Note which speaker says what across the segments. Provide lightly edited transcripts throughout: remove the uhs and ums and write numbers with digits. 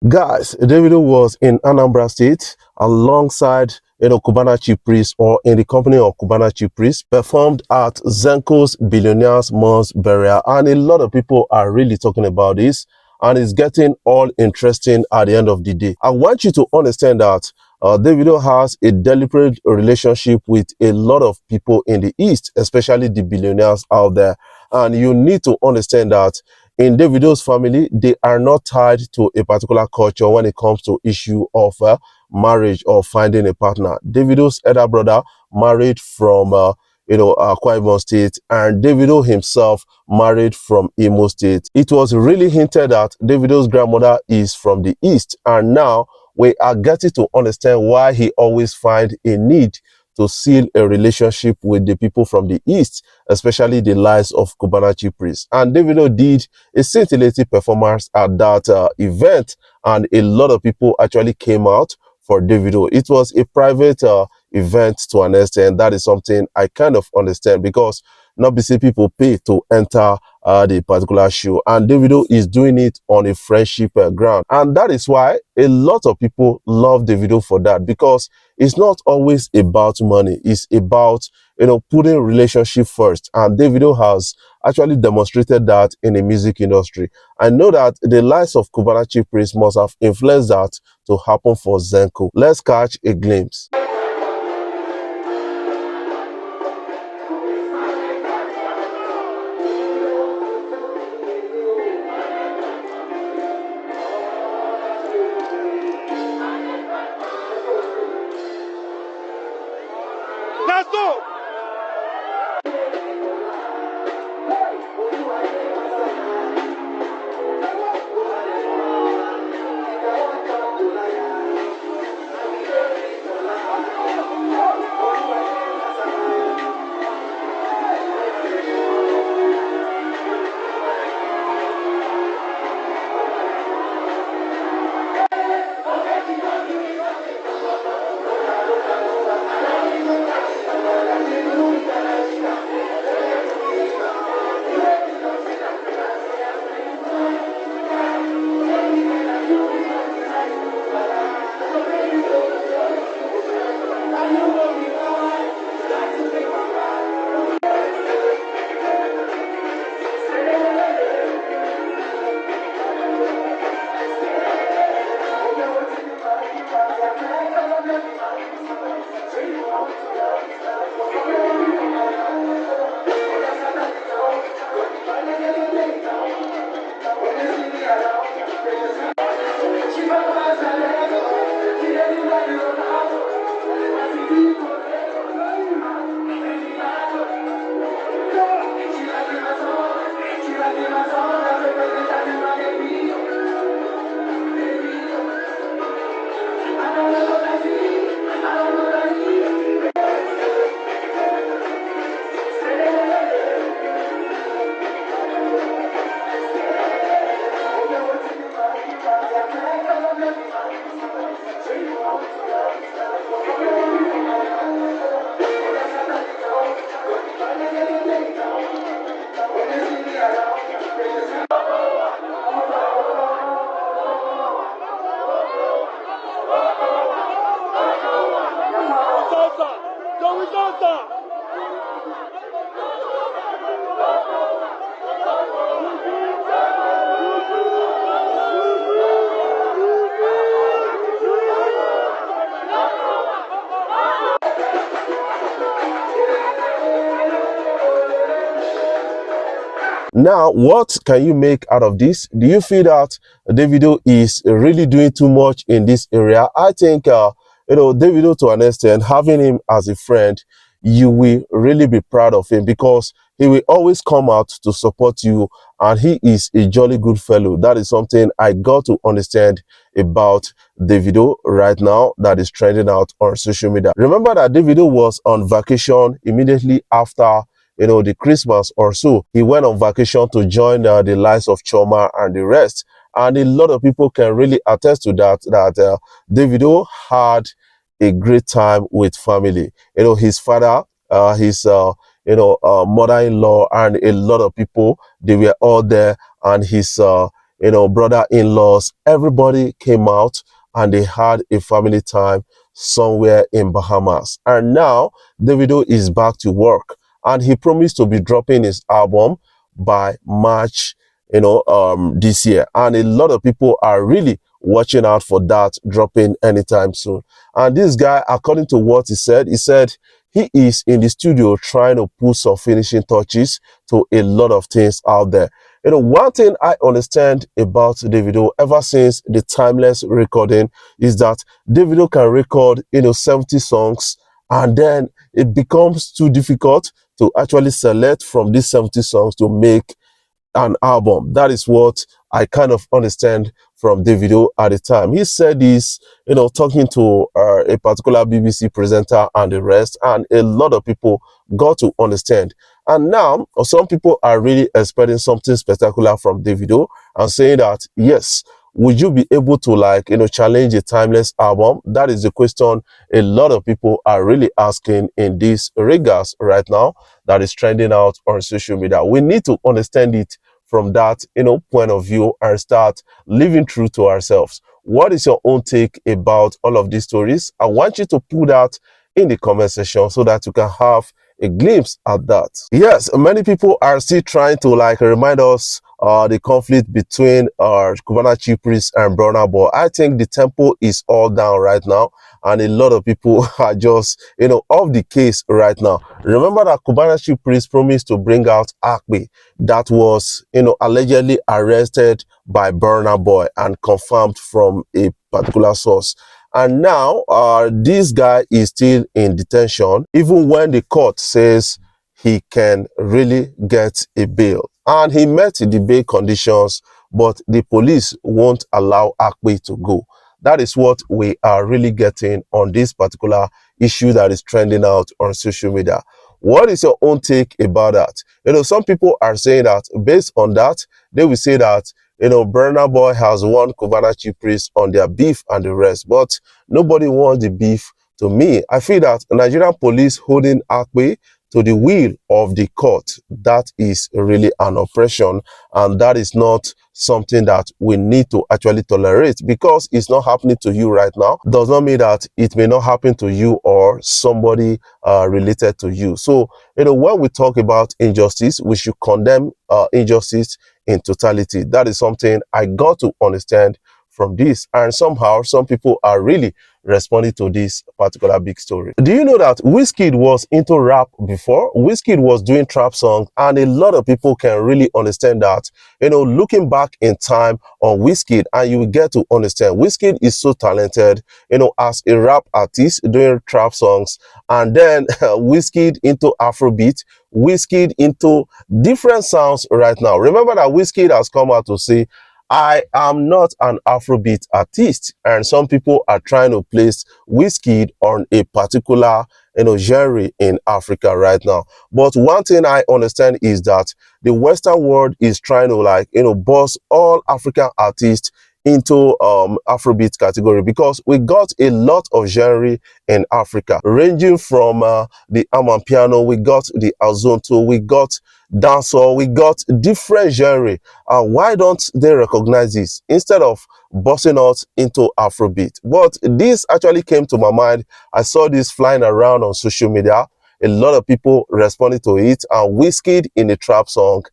Speaker 1: Guys, Davido was in Anambra State alongside Cubana chief priest, or in the company of Cubana chief priest, performed at Zenco's Billionaires Month burial, and a lot of people are really talking about this, and it's getting all interesting at the end of the day. I want you to understand that Davido has a deliberate relationship with a lot of people in the East, especially the billionaires out there, and you need to understand that in Davido's family, they are not tied to a particular culture when it comes to issue of marriage or finding a partner. Davido's elder brother married from, Akwa Ibom State, and Davido himself married from Imo State. It was really hinted that Davido's grandmother is from the East, and now we are getting to understand why he always finds a need to seal a relationship with the people from the East, especially the likes of Cubana chief priest. And Davido did a scintillating performance at that event, and a lot of people actually came out for Davido. It was a private event to an extent. That is something I kind of understand, because not be say people pay to enter the particular show, and Davido is doing it on a friendship ground, and that is why a lot of people love Davido for that, because it's not always about money. It's about putting relationship first, and Davido has actually demonstrated that in the music industry. I know that the likes of Cubana chief priest must have influenced that to happen for Zenco. Let's catch a glimpse.
Speaker 2: Let's go!
Speaker 1: Now, what can you make out of this? Do you feel that Davido is really doing too much in this area? I think, Davido, to an extent, having him as a friend, you will really be proud of him, because he will always come out to support you, and he is a jolly good fellow. That is something I got to understand about Davido right now that is trending out on social media. Remember that Davido was on vacation immediately after the Christmas or so. He went on vacation to join the likes of Choma and the rest. And a lot of people can really attest to that Davido had a great time with family. His father, his mother-in-law, and a lot of people, they were all there, and his brother-in-laws, everybody came out and they had a family time somewhere in Bahamas. And now Davido is back to work and he promised to be dropping his album by March, this year. And a lot of people are really watching out for that dropping anytime soon. And this guy, according to what he said he is in the studio trying to put some finishing touches to a lot of things out there. One thing I understand about Davido ever since the Timeless recording is that Davido can record, 70 songs and then it becomes too difficult to actually select from these 70 songs to make an album. That is what I kind of understand from Davido at the time. He said this, talking to a particular BBC presenter and the rest, and a lot of people got to understand. And now, some people are really expecting something spectacular from Davido and saying that, yes, would you be able to challenge a Timeless album? That is the question a lot of people are really asking in this regards right now that is trending out on social media. We need to understand it from that, point of view and start living true to ourselves. What is your own take about all of these stories? I want you to put that in the comment section so that you can have a glimpse at that. Yes, many people are still trying to remind us the conflict between Cubana Chief Priest and Burna Boy. I think the tempo is all down right now and a lot of people are just off the case right now. Remember that Cubana Chief Priest promised to bring out Akbe that was allegedly arrested by Burna Boy and confirmed from a particular source. And now this guy is still in detention even when the court says he can really get a bail. And he met the bail conditions, but the police won't allow Akpe to go. That is what we are really getting on this particular issue that is trending out on social media. What is your own take about that? Some people are saying that based on that, they will say that Burna Boy has won Cubana Chief Priest on their beef and the rest, but nobody wants the beef. To me, I feel that Nigerian police holding Akpe to the will of the court, that is really an oppression, and that is not something that we need to actually tolerate. Because it's not happening to you right now does not mean that it may not happen to you or somebody related to you. So when we talk about injustice, we should condemn injustice in totality. That is something I got to understand from this, and somehow some people are really responding to this particular big story. Do you know that Wizkid was into rap before? Wizkid was doing trap songs, and a lot of people can really understand that. Looking back in time on Wizkid, and you will get to understand Wizkid is so talented, as a rap artist doing trap songs, and then Wizkid into Afrobeat, Wizkid into different sounds right now. Remember that Wizkid has come out to say, I am not an Afrobeat artist, and some people are trying to place Wizkid on a particular genre in Africa right now. But one thing I understand is that the Western world is trying to boss all African artists into Afrobeat category, because we got a lot of genre in Africa, ranging from the Amapiano, we got the Azonto, we got dancehall, we got different genre. Why don't they recognize this instead of bossing us into Afrobeat? But this actually came to my mind. I saw this flying around on social media. A lot of people responded to it, and Wizkid in a trap song.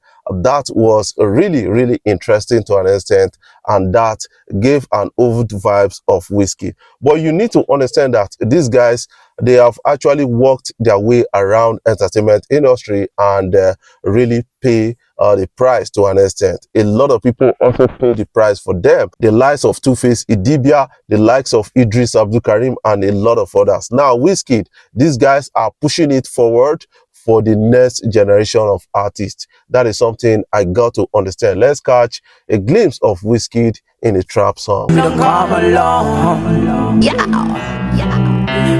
Speaker 1: That was really, really interesting to an extent, and that gave an old vibes of Wizkid. But you need to understand that these guys, they have actually worked their way around entertainment industry and really pay the price to an extent. A lot of people also pay the price for them. The likes of Two-Face Idibia, the likes of Idris Abdul Karim, and a lot of others. Now, Wizkid, these guys are pushing it forward for the next generation of artists. That is something I got to understand. Let's catch a glimpse of Wizkid in a trap song.
Speaker 3: We don't come along.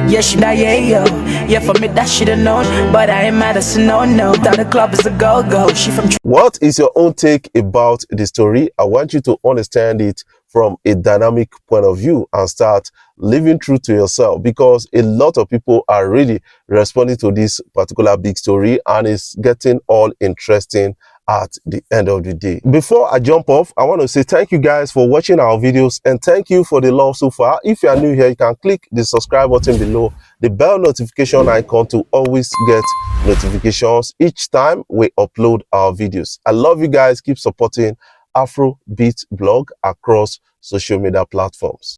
Speaker 3: Yeah, she die, yeah, for me that she don't know, but I ain't Madison, no, that the club is a go-go, she from...
Speaker 1: What is your own take about the story? I want you to understand it from a dynamic point of view and start living true to yourself, because a lot of people are really responding to this particular big story and it's getting all interesting at the end of the day. Before I jump off, I want to say thank you guys for watching our videos and thank you for the love so far. If you are new here, you can click the subscribe button below, the bell notification icon to always get notifications each time we upload our videos. I love you guys. Keep supporting Afrobeat blog across social media platforms.